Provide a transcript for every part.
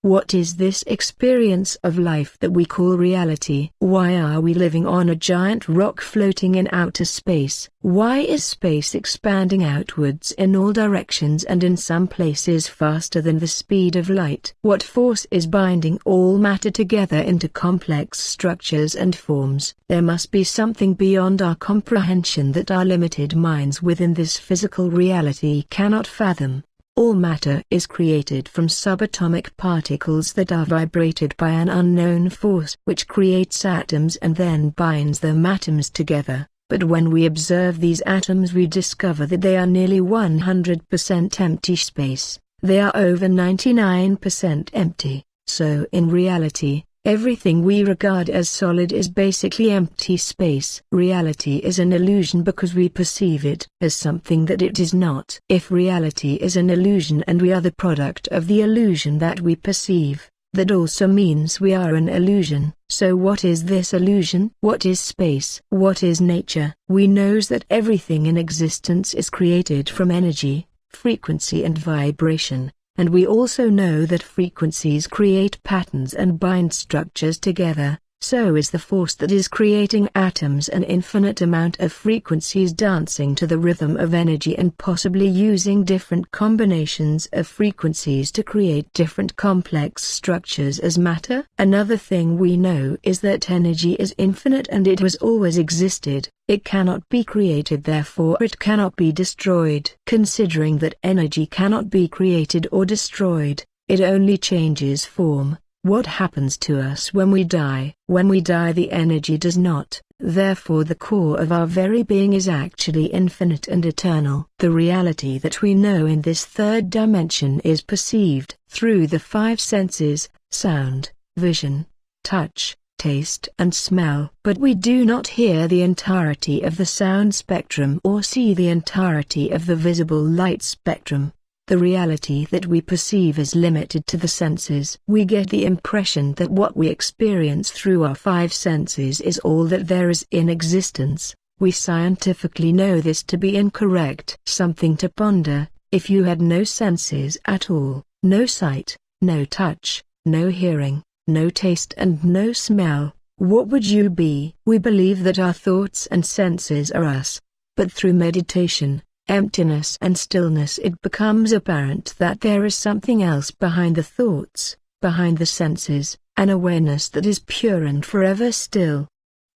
What is this experience of life that we call reality? Why are we living on a giant rock floating in outer space? Why is space expanding outwards in all directions and in some places faster than the speed of light? What force is binding all matter together into complex structures and forms? There must be something beyond our comprehension that our limited minds within this physical reality cannot fathom. All matter is created from subatomic particles that are vibrated by an unknown force which creates atoms and then binds them atoms together. But when we observe these atoms we discover that they are nearly 100% empty space. They are over 99% empty. So in reality, everything we regard as solid is basically empty space. Reality is an illusion because we perceive it as something that it is not. If reality is an illusion and we are the product of the illusion that we perceive, that also means we are an illusion. So what is this illusion? What is space? What is nature? We know that everything in existence is created from energy, frequency and vibration. And we also know that frequencies create patterns and bind structures together. So is the force that is creating atoms an infinite amount of frequencies dancing to the rhythm of energy and possibly using different combinations of frequencies to create different complex structures as matter. Another thing we know is that energy is infinite and it has always existed. It cannot be created, therefore it cannot be destroyed. Considering that energy cannot be created or destroyed, it only changes form. What happens to us when we die? When we die the energy does not, therefore the core of our very being is actually infinite and eternal. The reality that we know in this third dimension is perceived through the five senses: sound, vision, touch, taste and smell. But we do not hear the entirety of the sound spectrum or see the entirety of the visible light spectrum. The reality that we perceive is limited to the senses. We get the impression that what we experience through our five senses is all that there is in existence. We scientifically know this to be incorrect. Something to ponder: if you had no senses at all, no sight, no touch, no hearing, no taste and no smell, what would you be? We believe that our thoughts and senses are us. But through meditation, emptiness and stillness it becomes apparent that there is something else behind the thoughts, behind the senses, an awareness that is pure and forever still.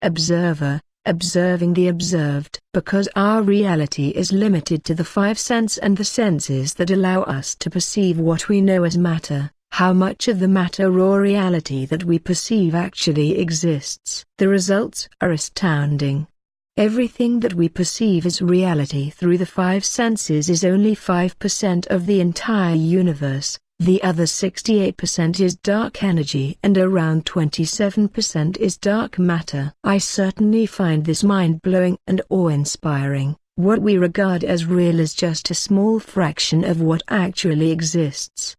Observer, observing the observed. Because our reality is limited to the five senses and the senses that allow us to perceive what we know as matter, how much of the matter or reality that we perceive actually exists? The results are astounding. Everything that we perceive as reality through the five senses is only 5% of the entire universe. The other 68% is dark energy and around 27% is dark matter. I certainly find this mind-blowing and awe-inspiring. What we regard as real is just a small fraction of what actually exists.